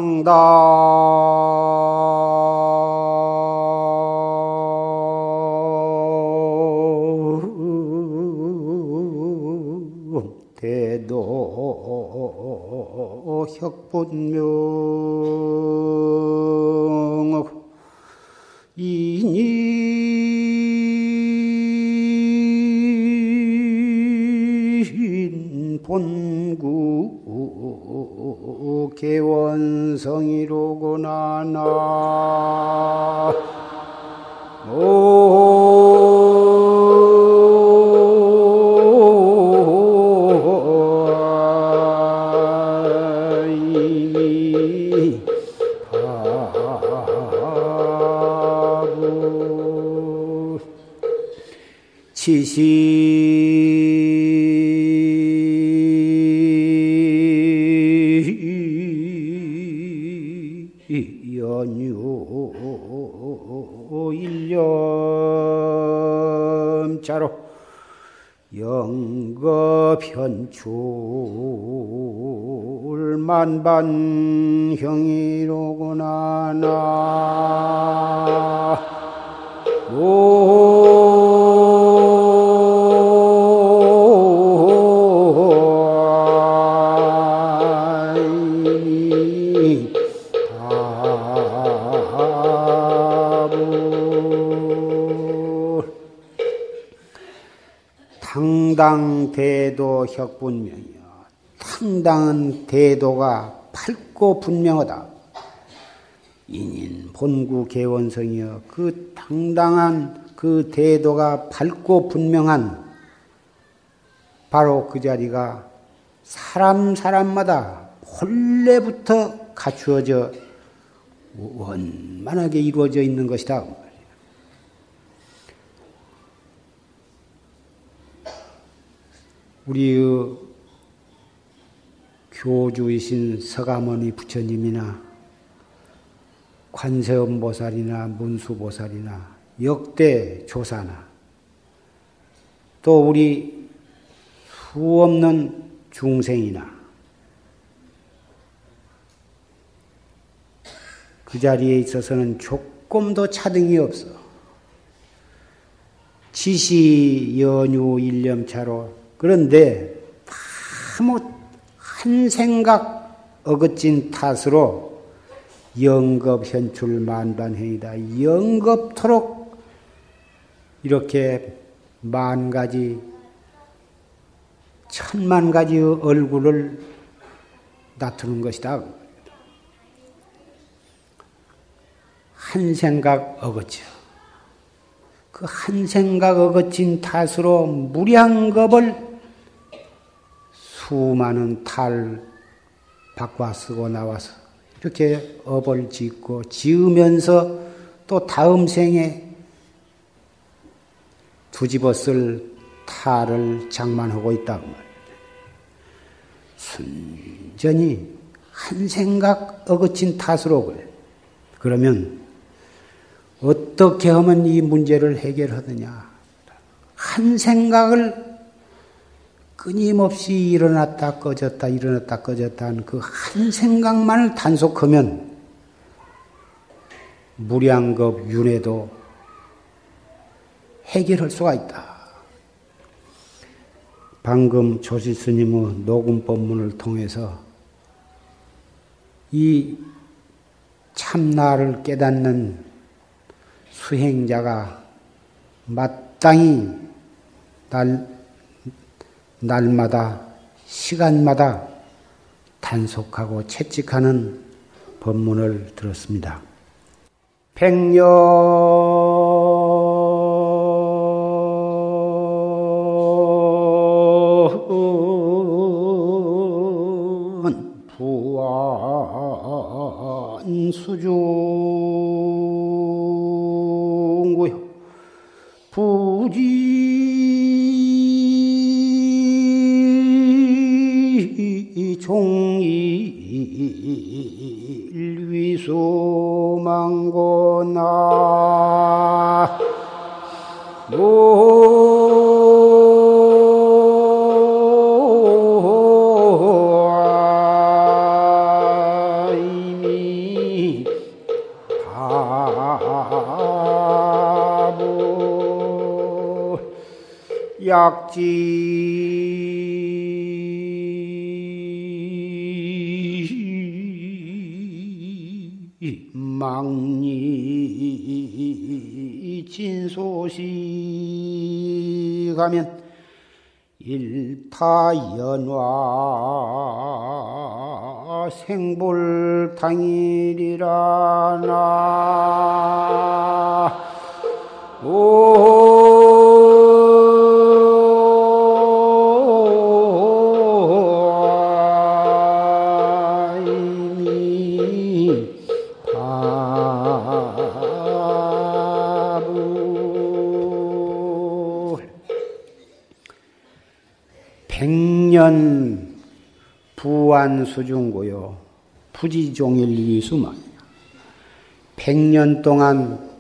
당당 대도 혁분명 인인 본구 개원성이로구나 나 치시 연유 일념자로 영겁현출 만반형이로구나 나 당당대도 혁분명이여. 당당한 대도가 밝고 분명하다. 인인 본구 개원성이여. 그 당당한 그 대도가 밝고 분명한 바로 그 자리가 사람마다 본래부터 갖추어져 원만하게 이루어져 있는 것이다. 우리의 교주이신 서가모니 부처님이나 관세음보살이나 문수보살이나 역대 조사나 또 우리 수없는 중생이나 그 자리에 있어서는 조금도 차등이 없어. 지시 연유 일념차로. 그런데 아무 한 생각 어긋진 탓으로 영겁현출 만반행이다. 영겁토록 이렇게 만 가지, 천만 가지의 얼굴을 나타내는 것이다. 한 생각 어긋져. 그 한 생각 어긋진 탓으로 무량겁을 수많은 탈 바꿔 쓰고 나와서 이렇게 업을 짓고 지으면서 또 다음 생에 뒤집어 쓸 탈을 장만하고 있다고 말이에요. 순전히 한 생각 어긋진 탓으로 그래. 그러면 어떻게 하면 이 문제를 해결하느냐? 한 생각을 끊임없이 일어났다 꺼졌다 일어났다 꺼졌다 하는 그 한 생각만을 단속하면 무량겁 윤회도 해결할 수가 있다. 방금 조실스님의 녹음 법문을 통해서 이 참나를 깨닫는 수행자가 마땅히 날마다 시간마다 단속하고 채찍하는 법문을 들었습니다. 백년 부안 수중구요 부지 종일 위소망고나 이미 바보 약지 망리 진소시 가면 일타연화 생불당일이라 나 백년 부안수중고요. 부지종일이수만. 100년 동안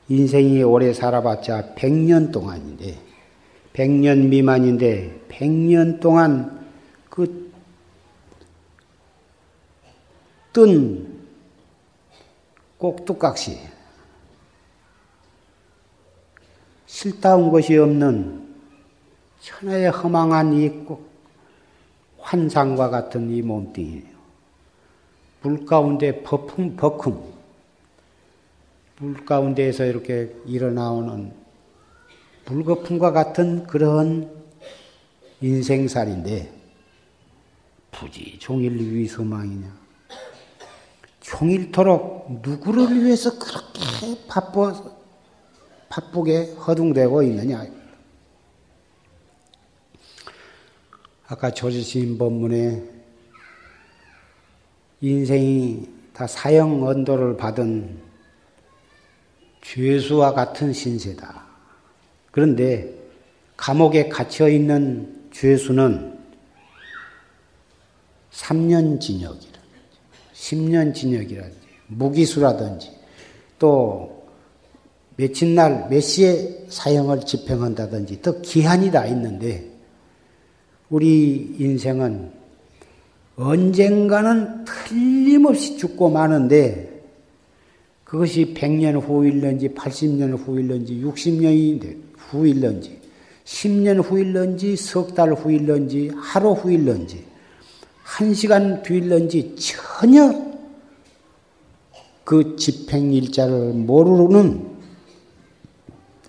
인생이 오래 살아봤자 100년 동안인데 100년 미만인데 100년 동안 그 뜬 꼭두각시 실다운 것이 없는 천하의 허망한 이 환상과 같은 이 몸뚱이에요. 물 가운데 버큼 물 가운데에서 이렇게 일어나오는 물거품과 같은 그런 인생살인데 부지 종일 위서망이냐. 종일토록 누구를 위해서 그렇게 바쁘게 허둥대고 있느냐. 아까 조지신 법문에 인생이 다 사형 언도를 받은 죄수와 같은 신세다. 그런데 감옥에 갇혀 있는 죄수는 3년 징역이라든지 10년 징역이라든지 무기수라든지 또 며칠 날 몇 시에 사형을 집행한다든지 또 기한이 다 있는데 우리 인생은 언젠가는 틀림없이 죽고 마는데 그것이 100년 후일런지 80년 후일런지 60년이 후일런지 10년 후일런지 석 달 후일런지 하루 후일런지 1시간 뒤일런지 전혀 그 집행일자를 모르는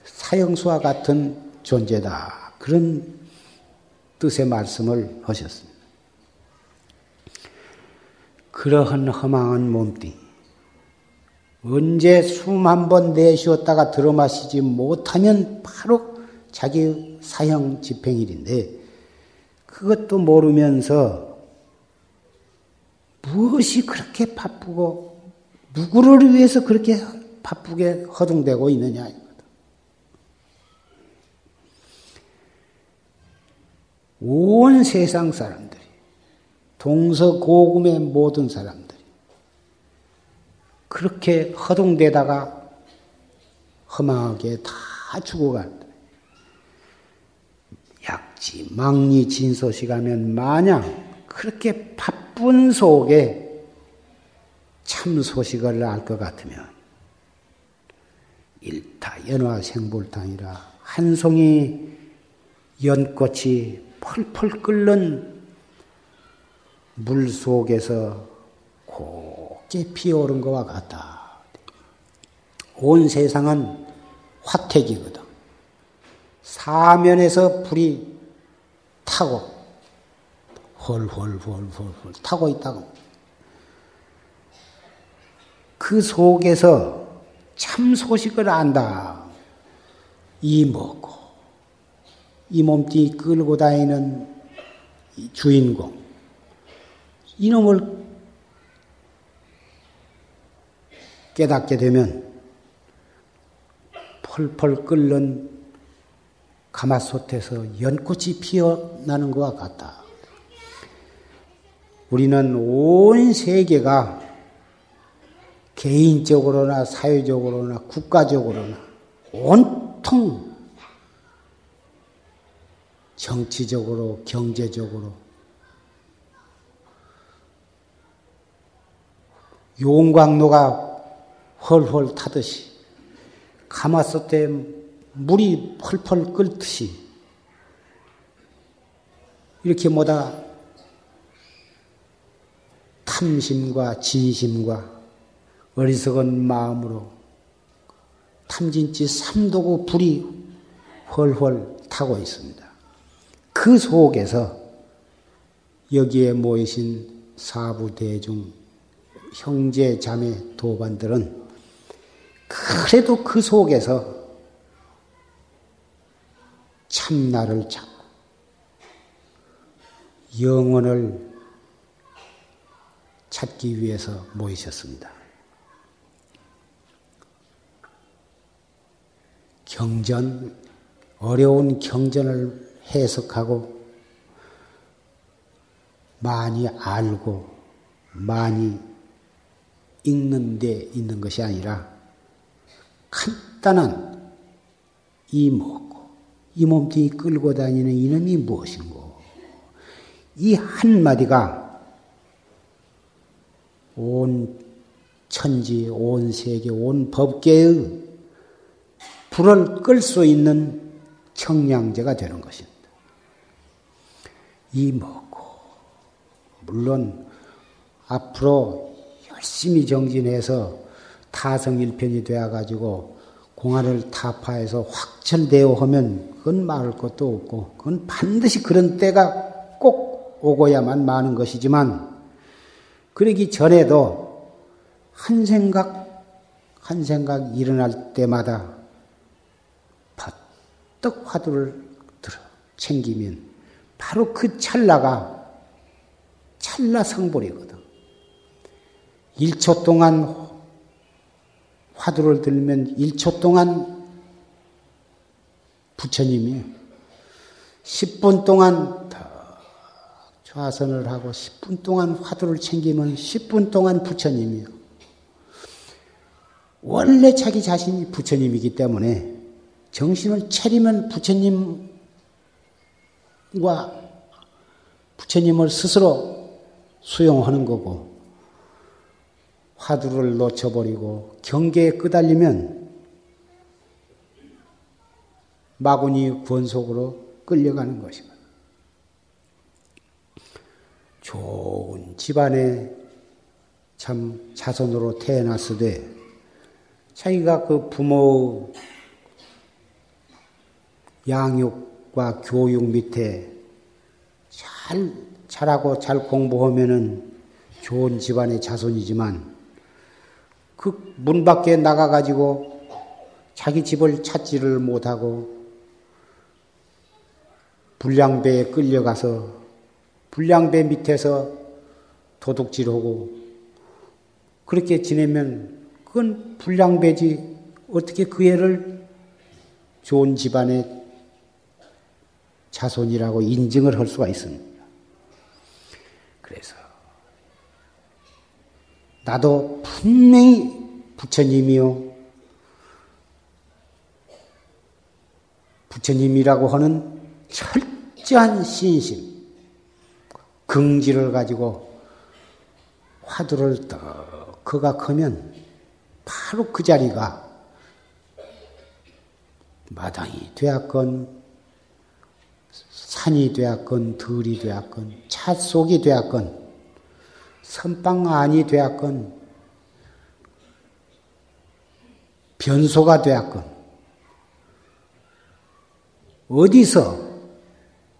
사형수와 같은 존재다. 그런 뜻의 말씀을 하셨습니다. 그러한 허망한 몸뚱이 언제 숨 한 번 내쉬었다가 들어마시지 못하면 바로 자기 사형 집행일인데 그것도 모르면서 무엇이 그렇게 바쁘고 누구를 위해서 그렇게 바쁘게 허둥대고 있느냐. 온 세상 사람들이 동서고금의 모든 사람들이 그렇게 허둥대다가 허망하게 다 죽어간다. 약지 망리 진소식하면 마냥 그렇게 바쁜 속에 참 소식을 알 것 같으면 일타 연화 생불탕이라 한 송이 연꽃이 펄펄 끓는 물 속에서 곱게 피어오른 것과 같다. 온 세상은 화택이거든. 사면에서 불이 타고 헐헐헐헐 타고 있다고. 그 속에서 참 소식을 안다. 이 뭐고 이 몸뚱이 끌고 다니는 주인공 이놈을 깨닫게 되면 펄펄 끓는 가마솥에서 연꽃이 피어나는 것과 같다. 우리는 온 세계가 개인적으로나 사회적으로나 국가적으로나 온통 정치적으로 경제적으로 용광로가 헐헐 타듯이 가마솥에 물이 펄펄 끓듯이 이렇게 뭐다 탐심과 진심과 어리석은 마음으로 탐진치 삼도구 불이 헐헐 타고 있습니다. 그 속에서 여기에 모이신 사부대중 형제 자매 도반들은 그래도 그 속에서 참나를 찾고 영혼을 찾기 위해서 모이셨습니다. 경전, 어려운 경전을 해석하고 많이 알고 많이 읽는 데 있는 것이 아니라 간단한 이 먹고 이 몸뚱이 끌고 다니는 이놈이 무엇인고 이 한마디가 온 천지, 온 세계, 온 법계의 불을 끌 수 있는 청량제가 되는 것입니다. 이 먹고 물론 앞으로 열심히 정진해서 타성일편이 되어가지고 공안을 타파해서 확철되어 하면 그건 말할 것도 없고 그건 반드시 그런 때가 꼭 오고야만 마는 것이지만 그러기 전에도 한 생각 일어날 때마다 버떡 화두를 들어 챙기면 바로 그 찰나가 찰나 성불이거든. 1초 동안 화두를 들면 1초 동안 부처님이요. 10분 동안 좌선을 하고 10분 동안 화두를 챙기면 10분 동안 부처님이요. 원래 자기 자신이 부처님이기 때문에 정신을 차리면 부처님을 스스로 수용하는 거고 화두를 놓쳐버리고 경계에 끄달리면 마구니 권속으로 끌려가는 것입니다. 좋은 집안에 참 자손으로 태어났으되 자기가 그 부모의 양육과 교육 밑에 잘 자라고 잘 공부하면은 좋은 집안의 자손이지만 그 문 밖에 나가가지고 자기 집을 찾지를 못하고 불량배에 끌려가서 불량배 밑에서 도둑질하고 그렇게 지내면 그건 불량배지 어떻게 그 애를 좋은 집안의 자손이라고 인증을 할 수가 있습니다. 그래서 나도 분명히 부처님이요. 부처님이라고 하는 철저한 신심, 긍지를 가지고 화두를 떡 거각하면 바로 그 자리가 마당이 되었건 산이 되었건 들이 되었건 찻속이 되었건 선방 안이 되었건 변소가 되었건 어디서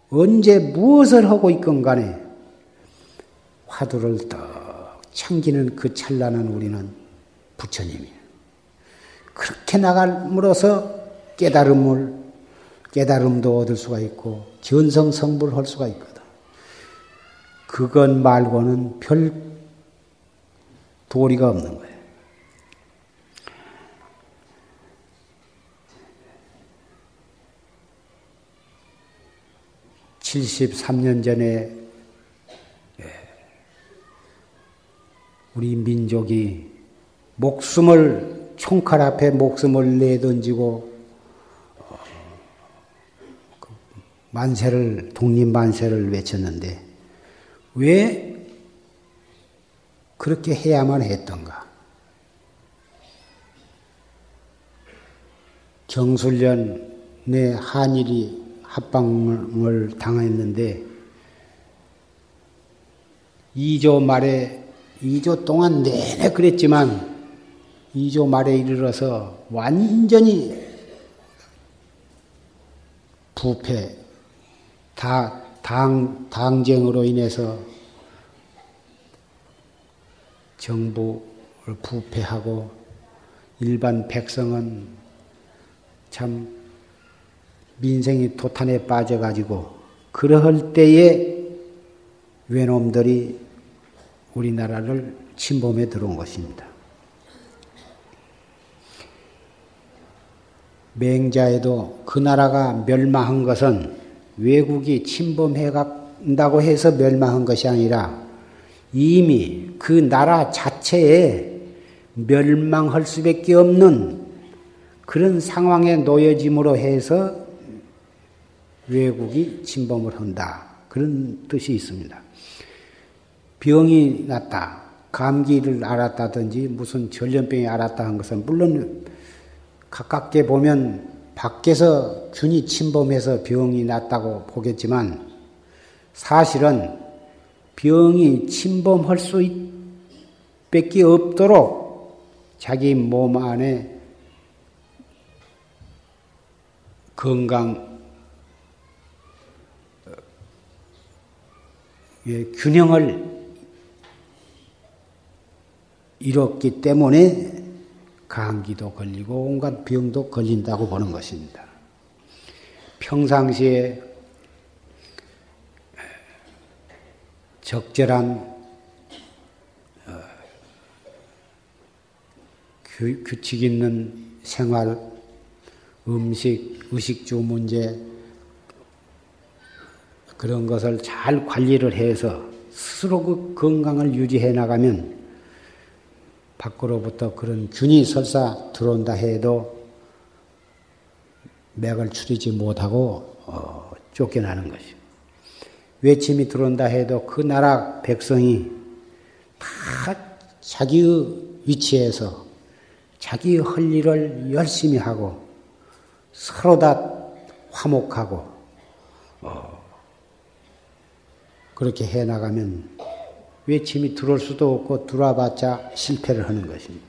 언제 무엇을 하고 있건 간에 화두를 떡 챙기는 그 찰나는 우리는 부처님이에요. 그렇게 나감으로써 깨달음도 얻을 수가 있고 견성성불할 수가 있거든. 그것 말고는 별 도리가 없는 거예요. (73년) 전에 우리 민족이 총칼 앞에 목숨을 내던지고 독립만세를 외쳤는데 왜 그렇게 해야만 했던가. 경술련에 한일이 합방을 당했는데 2조 말에 2조 동안 내내 그랬지만 2조 말에 이르러서 완전히 부패, 당쟁으로 인해서 정부를 부패하고 일반 백성은 참 민생이 도탄에 빠져가지고 그러할 때에 외놈들이 우리나라를 침범해 들어온 것입니다. 맹자에도 그 나라가 멸망한 것은 외국이 침범해 간다고 해서 멸망한 것이 아니라 이미 그 나라 자체에 멸망할 수밖에 없는 그런 상황에 놓여짐으로 해서 외국이 침범을 한다. 그런 뜻이 있습니다. 병이 났다. 감기를 앓았다든지 무슨 전염병이 앓았다 한 것은 물론 가깝게 보면 밖에서 균이 침범해서 병이 났다고 보겠지만 사실은 병이 침범할 수밖에 없도록 자기 몸 안에 건강 균형을 잃었기 때문에 감기도 걸리고 온갖 병도 걸린다고 보는 것입니다. 평상시에 적절한 규칙 있는 생활, 음식, 의식주 문제 그런 것을 잘 관리를 해서 스스로 그 건강을 유지해 나가면 밖으로부터 그런 균이 설사 들어온다 해도 맥을 추리지 못하고 쫓겨나는 것이죠. 외침이 들어온다 해도 그 나라 백성이 다 자기의 위치에서 자기의 할 일을 열심히 하고 서로 다 화목하고 그렇게 해나가면 외침이 들어올 수도 없고 들어와봤자 실패를 하는 것입니다.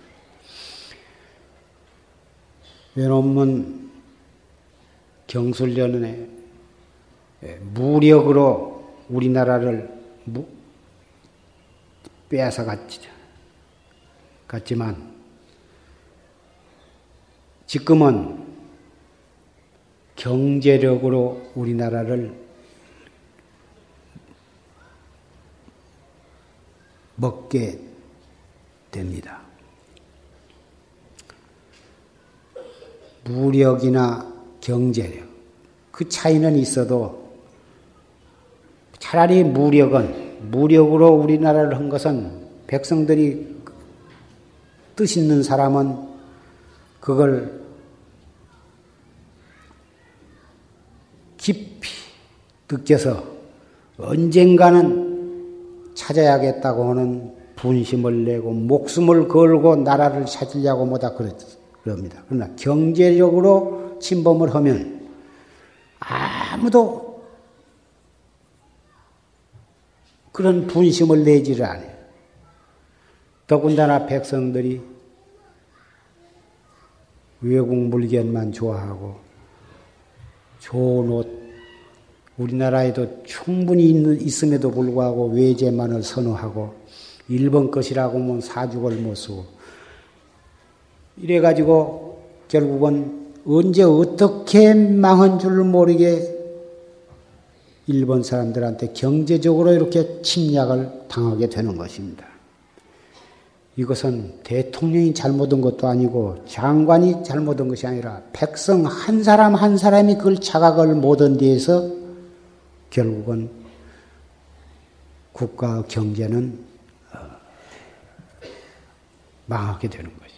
외놈은 경술련에 무력으로 우리나라를 빼앗아 갔지만 지금은 경제력으로 우리나라를 먹게 됩니다. 무력이나 경제력, 그 차이는 있어도 차라리 무력으로 우리나라를 한 것은 백성들이 뜻 있는 사람은 그걸 깊이 느껴서 언젠가는 찾아야겠다고 하는 분심을 내고 목숨을 걸고 나라를 찾으려고 뭐다 그럽니다. 그러나 경제력으로 침범을 하면 아무도 그런 분심을 내지를 않아요. 더군다나 백성들이 외국 물건만 좋아하고 좋은 옷, 우리나라에도 충분히 있음에도 불구하고 외제만을 선호하고 일본 것이라고 하면 사죽을 못 쓰고 이래가지고 결국은 언제 어떻게 망한 줄 모르게 일본 사람들한테 경제적으로 이렇게 침략을 당하게 되는 것입니다. 이것은 대통령이 잘못한 것도 아니고 장관이 잘못한 것이 아니라 백성 한 사람 한 사람이 그걸 자각을 못한 데에서 결국은 국가 경제는 망하게 되는 것입니다.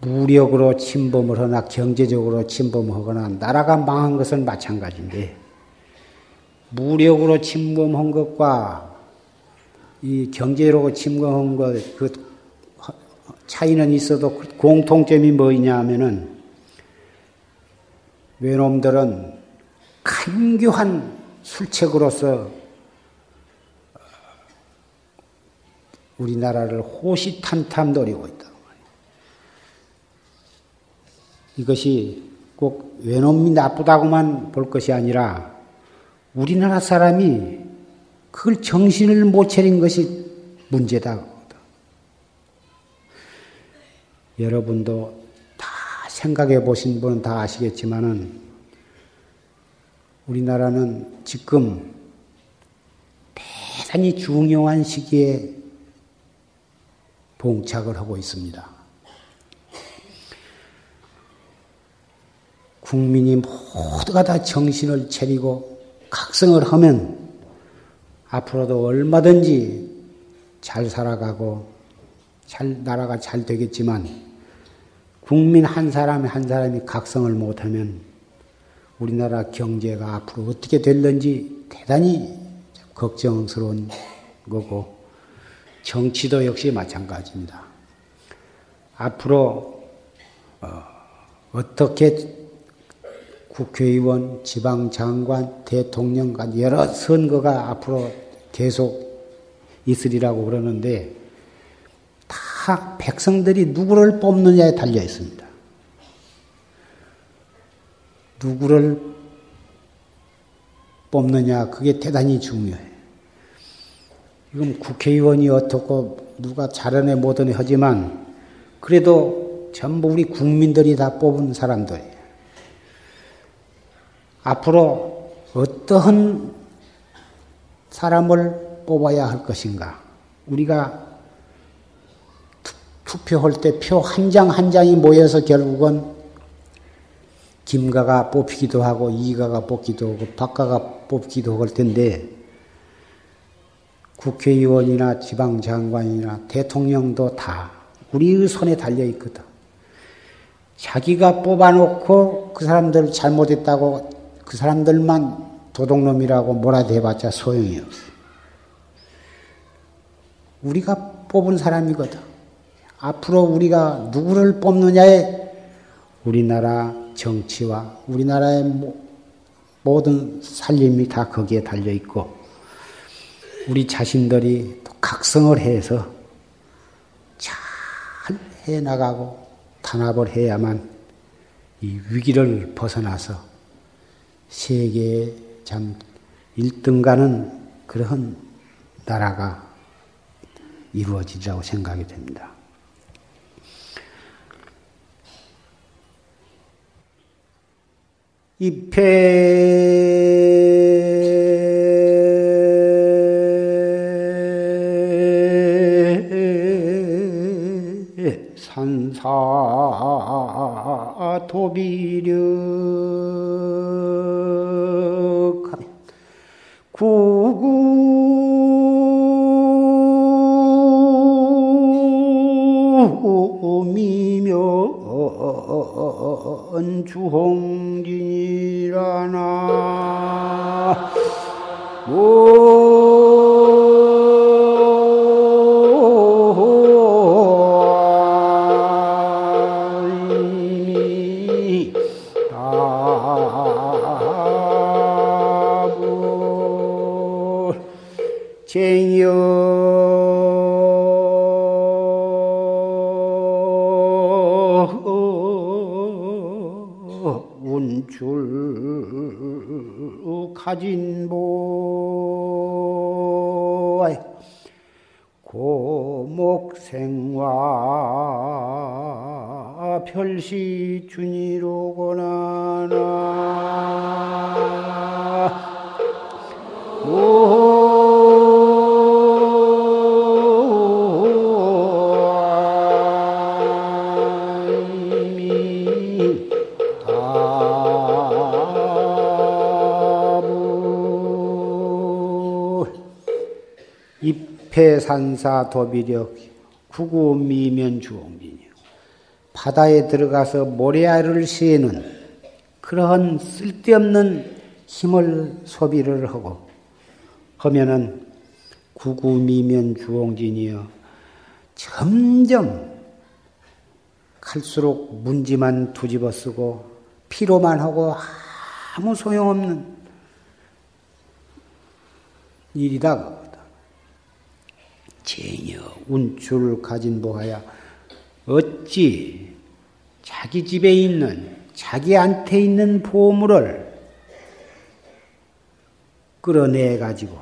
무력으로 침범을 하거나 경제적으로 침범하거나 나라가 망한 것은 마찬가지인데 무력으로 침범한 것과 이 경제로 침범한 것, 그 차이는 있어도 공통점이 뭐냐 하면은 외놈들은 간교한 술책으로서 우리나라를 호시탐탐 노리고 있다. 이것이 꼭 외놈이 나쁘다고만 볼 것이 아니라 우리나라 사람이 그걸 정신을 못 차린 것이 문제다. 여러분도 다 생각해 보신 분은 다 아시겠지만은 우리나라는 지금 대단히 중요한 시기에 봉착을 하고 있습니다. 국민이 모두가 다 정신을 차리고 각성을 하면 앞으로도 얼마든지 잘 살아가고 나라가 잘 되겠지만 국민 한 사람이 각성을 못하면 우리나라 경제가 앞으로 어떻게 될는지 대단히 걱정스러운 거고 정치도 역시 마찬가지입니다. 앞으로 어떻게 국회의원, 지방장관, 대통령 간 여러 선거가 앞으로 계속 있으리라고 그러는데 다 백성들이 누구를 뽑느냐에 달려 있습니다. 누구를 뽑느냐 그게 대단히 중요해요. 지금 국회의원이 어떻고 누가 잘하네 못하네 하지만 그래도 전부 우리 국민들이 다 뽑은 사람들이에요. 앞으로 어떠한 사람을 뽑아야 할 것인가? 우리가 투표할 때 표 한 장 한 장이 모여서 결국은 김가가 뽑히기도 하고 이가가 뽑기도 하고 박가가 뽑기도 할 텐데 국회의원이나 지방장관이나 대통령도 다 우리의 손에 달려 있거든. 자기가 뽑아놓고 그 사람들 잘못했다고 그 사람들만 도둑놈이라고 뭐라 해봤자 소용이 없어. 우리가 뽑은 사람이거든. 앞으로 우리가 누구를 뽑느냐에 우리나라 정치와 우리나라의 모든 살림이 다 거기에 달려있고 우리 자신들이 또 각성을 해서 잘 해나가고 단합을 해야만 이 위기를 벗어나서 세계에 참 1등 가는 그런 나라가 이루어지리라고 생각이 됩니다. 입회 산사 도비력 구구미면 주홍진이라나 운출 가진보 고목생화 별시준이로구나 입회산사 도비력 구구미면 주홍진이요. 바다에 들어가서 모래알을 새는 그러한 쓸데없는 힘을 소비를 하고 하면은 구구미면 주홍진이여 점점 갈수록 문지만 뒤집어 쓰고 피로만 하고 아무 소용없는 일이다. 제녀 운출 가진 보하야 어찌 자기 집에 있는 자기한테 있는 보물을 끌어내 가지고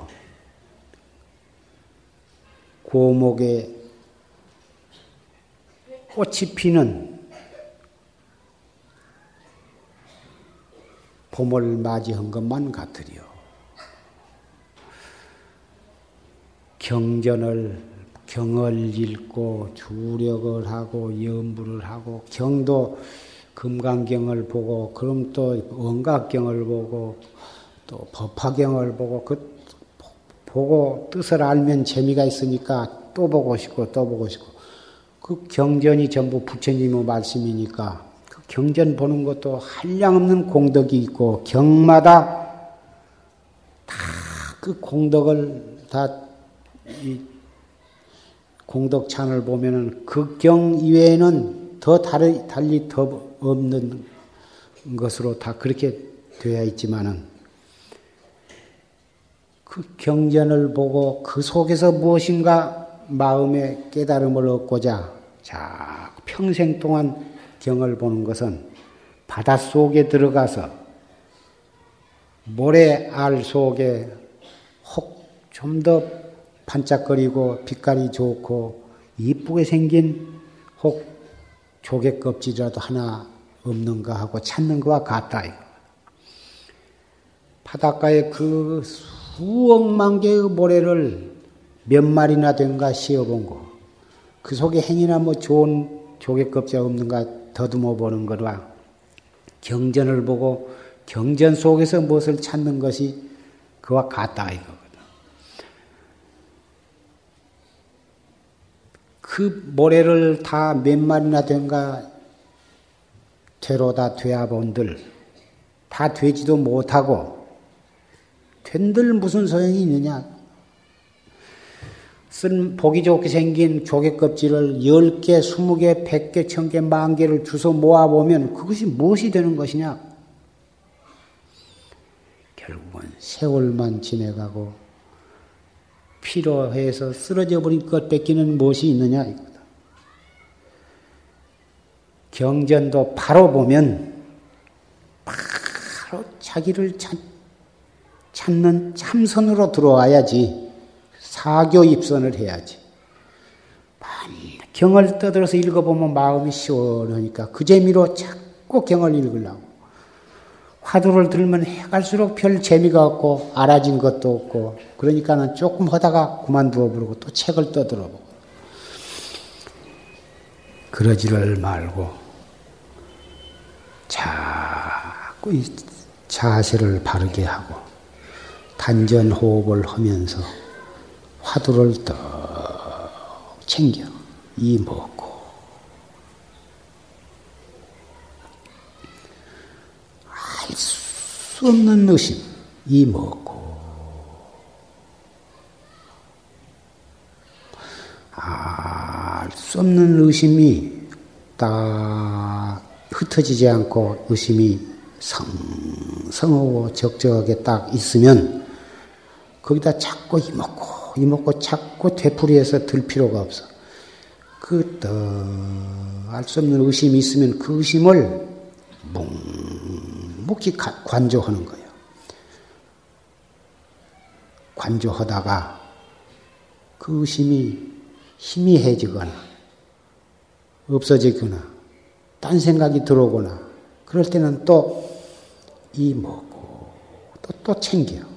고목에 꽃이 피는 봄을 맞이한 것만 같으리요. 경을 읽고 주력을 하고 염불을 하고 경도 금강경을 보고 그럼 또 원각경을 보고 또 법화경을 보고 보고 뜻을 알면 재미가 있으니까 또 보고 싶고 또 보고 싶고 그 경전이 전부 부처님의 말씀이니까 그 경전 보는 것도 한량없는 공덕이 있고 경마다 다 그 공덕을 다 이 공덕찬을 보면은 그 경 이외에는 더 달리 더 없는 것으로 다 그렇게 되어 있지만은 그 경전을 보고 그 속에서 무엇인가 마음의 깨달음을 얻고자 자 평생 동안 경을 보는 것은 바닷속에 들어가서 모래알 속에 혹 좀 더 반짝거리고 빛깔이 좋고 이쁘게 생긴 혹 조개 껍질이라도 하나 없는가 하고 찾는 것과 같다. 바닷가에 그 수억만 개의 모래를 몇 마리나 된가 씌어본 거. 그 속에 행이나 뭐 좋은 조개 껍질 없는가 더듬어 보는 거라 경전을 보고 경전 속에서 무엇을 찾는 것이 그와 같다 이거거든. 그 모래를 다 몇 마리나 된가 되로다 되어본들 다 되지도 못하고 된들 무슨 소용이 있느냐. 보기 좋게 생긴 조개 껍질을 10개, 20개, 100개, 1000개, 10,000개를 주워 모아보면 그것이 무엇이 되는 것이냐. 결국은 세월만 지내가고 피로해서 쓰러져 버린 것 뺏기는 무엇이 있느냐 이거다. 경전도 바로 보면 바로 자기를 찾는 참선으로 들어와야지. 사교 입선을 해야지. 경을 떠들어서 읽어보면 마음이 시원하니까 그 재미로 자꾸 경을 읽으려고. 화두를 들면 해갈수록 별 재미가 없고 알아진 것도 없고 그러니까는 조금 하다가 그만두어 버리고 또 책을 떠들어보고 그러지를 말고 자꾸 이 자세를 바르게 하고 단전호흡을 하면서 화두를 떡 챙겨 이 먹고 알 수 없는 의심 이 먹고 알 수 없는 의심이 딱 흩어지지 않고 의심이 성성하고 적적하게 딱 있으면 거기다 자꾸 이먹고 자꾸 되풀이해서 들 필요가 없어. 그 알 수 없는 의심이 있으면 그 의심을 묵묵히 관조하는 거예요. 관조하다가 그 의심이 희미해지거나 없어지거나 딴 생각이 들어오거나 그럴 때는 또 이먹고 또 챙겨.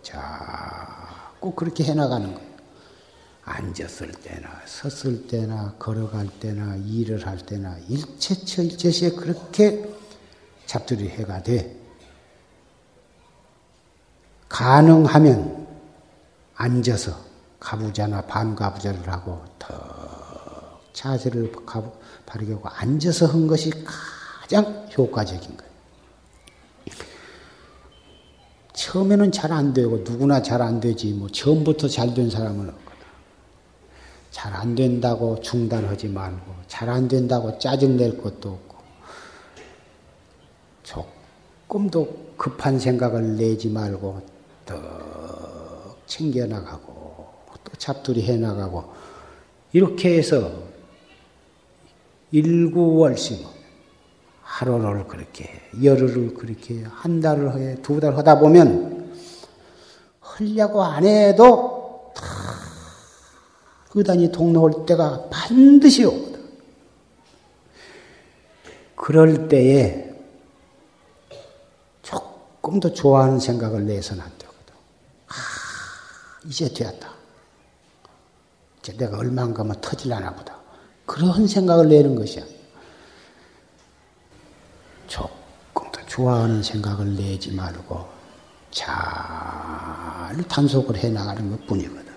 자꾸 그렇게 해나가는 거예요. 앉았을 때나 섰을 때나 걸어갈 때나 일을 할 때나 일체처 일체시에 그렇게 잡두리 해가 돼. 가능하면 앉아서 가부좌나 반가부좌를 하고 더 자세를 바르게 하고 앉아서 한 것이 가장 효과적인 거예요. 처음에는 잘 안 되고 누구나 잘 안 되지 뭐 처음부터 잘 된 사람은 없거든. 잘 안 된다고 중단하지 말고 잘 안 된다고 짜증낼 것도 없고 조금도 급한 생각을 내지 말고 더 챙겨나가고 또 잡두리 해나가고 이렇게 해서 일구월심 하루를 그렇게 해, 열흘을 그렇게 해, 한 달을 해, 두 달 하다 보면 하려고 안 해도 다 의단이 동로올 때가 반드시 오거든. 그럴 때에 조금 더 좋아하는 생각을 내서는 안 되거든. 이제 되었다. 이제 내가 얼마나 가면 터질라나 보다. 그런 생각을 내는 것이야. 조금 더 좋아하는 생각을 내지 말고 잘 단속을 해나가는 것 뿐이거든.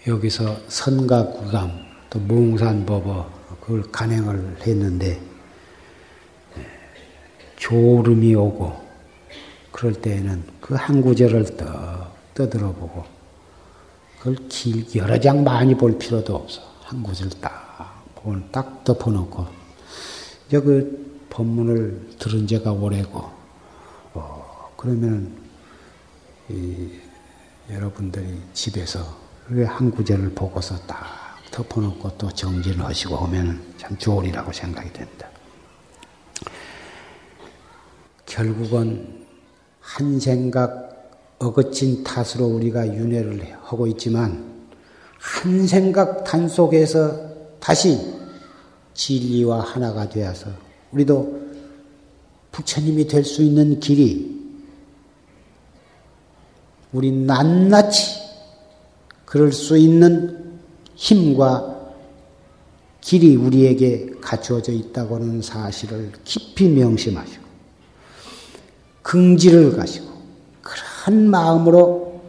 여기서 선가구감 또 몽산법어 그걸 간행을 했는데 졸음이 오고 그럴 때에는 그 한 구절을 떠들어보고 그걸 길게 여러 장 많이 볼 필요도 없어. 한 구절 딱 덮어놓고 이제 그 법문을 들은 지가 오래고 그러면 여러분들이 집에서 한 구절을 보고서 딱 덮어놓고 또 정진을 하시고 하면 참 좋으리라고 생각이 된다. 결국은 한 생각 어거친 탓으로 우리가 윤회를 하고 있지만 한 생각 단속해서 다시 진리와 하나가 되어서 우리도 부처님이 될 수 있는 길이 우리 낱낱이 그럴 수 있는 힘과 길이 우리에게 갖추어져 있다고는 사실을 깊이 명심하시고 긍지를 가시고 그런 마음으로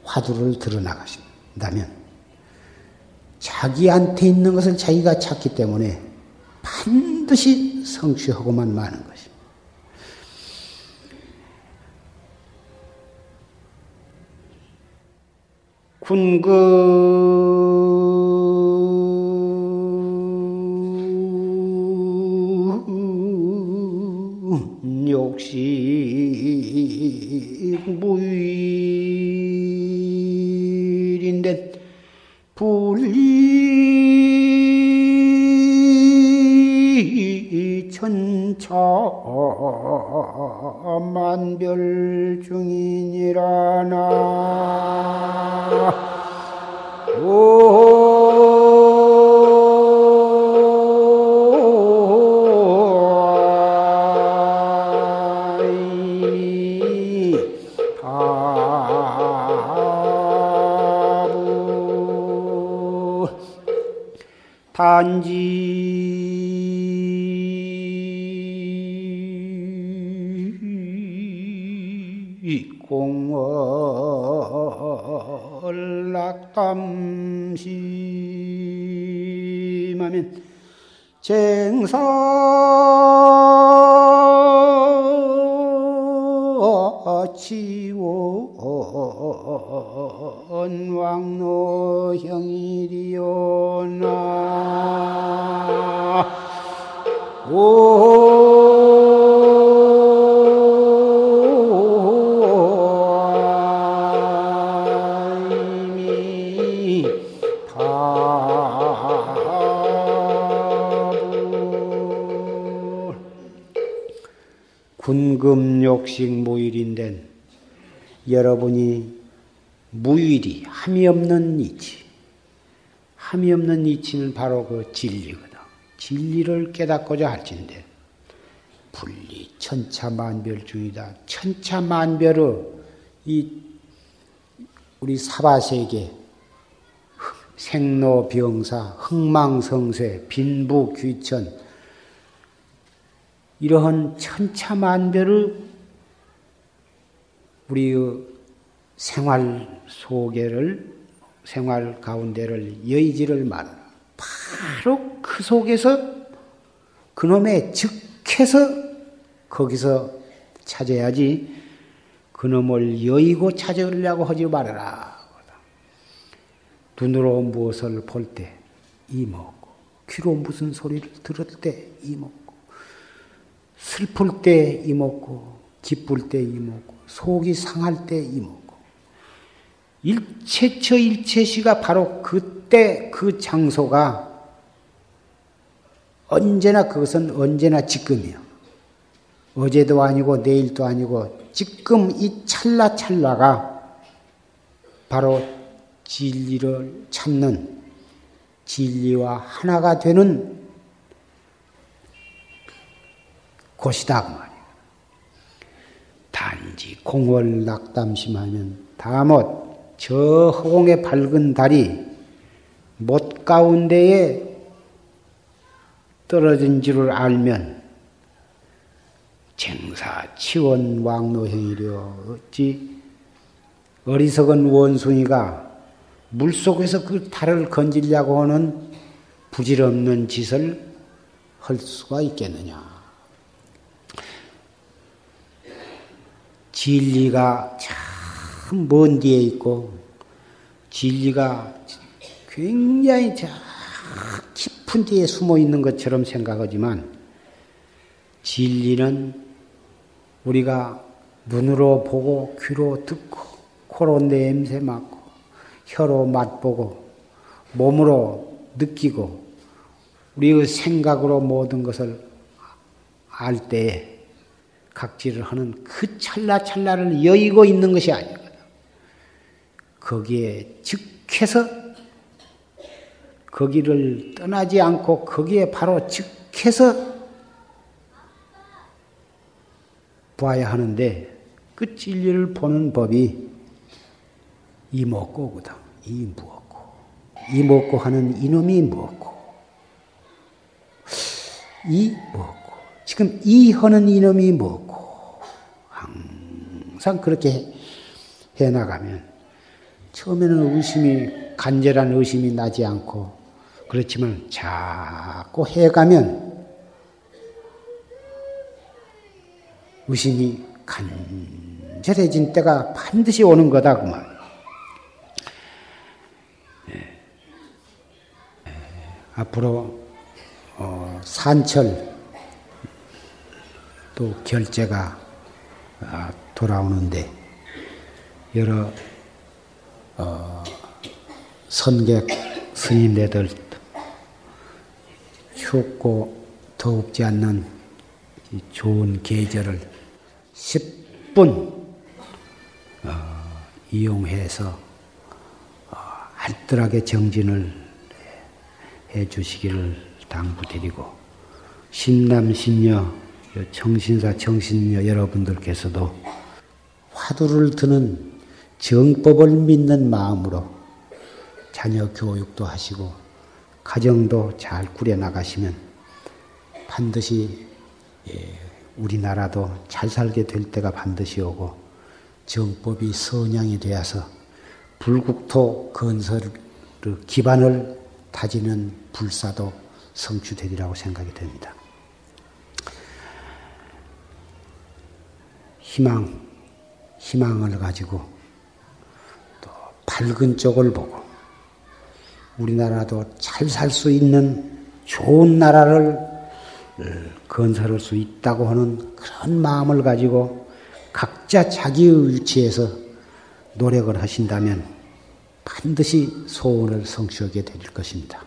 화두를 들어나가신다면 자기한테 있는 것을 자기가 찾기 때문에 반드시 성취하고만 마는 것입니다. 군금 욕식 무일인데 불리 천차만별 중이니라나 단지 공월락담심하면 쟁사 지원 왕노형이리오나 군금욕식 무일인데 여러분이 무일이 함이 없는 이치, 함이 없는 이치는 바로 그 진리거든. 진리를 깨닫고자 할진데 분리 천차만별 중이다. 천차만별의 이 우리 사바세계 생로병사, 흥망성쇠, 빈부귀천 이러한 천차만별의 우리의 생활 소개를, 생활 가운데를 여의지를 말하라. 바로 그 속에서 그놈의 즉해 즉해서 거기서 찾아야지 그놈을 여의고 찾으려고 하지 말아라. 눈으로 무엇을 볼 때 이먹고, 귀로 무슨 소리를 들을 때 이먹고, 슬플 때 이먹고, 기쁠 때 이먹고, 속이 상할 때 이먹고, 일체처 일체시가 바로 그때 그 장소가 언제나 그것은 언제나 지금이요. 어제도 아니고 내일도 아니고 지금 이 찰나찰나가 바로 진리를 찾는 진리와 하나가 되는 곳이다 그 말이에요. 단지 공을 낙담심하면 다못 저 허공에 밝은 달이 못 가운데에 떨어진 줄을 알면 쟁사 치원 왕노행이려 어찌 어리석은 원숭이가 물속에서 그 달을 건지려고 하는 부질없는 짓을 할 수가 있겠느냐. 진리가 참 먼 뒤에 있고 진리가 굉장히 깊은 데에 숨어 있는 것처럼 생각하지만 진리는 우리가 눈으로 보고 귀로 듣고 코로 냄새 맡고 혀로 맛보고 몸으로 느끼고 우리의 생각으로 모든 것을 알 때에 각지를 하는 그 찰나찰나를 여의고 있는 것이 아니거든. 거기에 즉해서 거기를 떠나지 않고 거기에 바로 즉해서 봐야 하는데 그 진리를 보는 법이 이먹고거든. 이 무엇고 이먹고 하는 이놈이 무엇고 이 무엇고 지금 이 하는 이놈이 무엇고 항상 그렇게 해나가면 처음에는 의심이 간절한 의심이 나지 않고 그렇지만 자꾸 해가면 의심이 간절해진 때가 반드시 오는 거다 그 말. 앞으로 산철 또 결제가 돌아오는데 여러 선객 스님네들 춥고 더웁지 않는 좋은 계절을 10분 이용해서 알뜰하게 정진을 해 주시기를 당부드리고 신남신녀 정신사 정신녀 여러분들께서도 화두를 드는 정법을 믿는 마음으로 자녀 교육도 하시고 가정도 잘 꾸려나가시면 반드시 우리나라도 잘 살게 될 때가 반드시 오고 정법이 선양이 되어서 불국토 건설 기반을 다지는 불사도 성취되리라고 생각이 됩니다. 희망을 가지고 또 밝은 쪽을 보고 우리나라도 잘 살 수 있는 좋은 나라를 건설할 수 있다고 하는 그런 마음을 가지고 각자 자기의 위치에서 노력을 하신다면 반드시 소원을 성취하게 될 것입니다.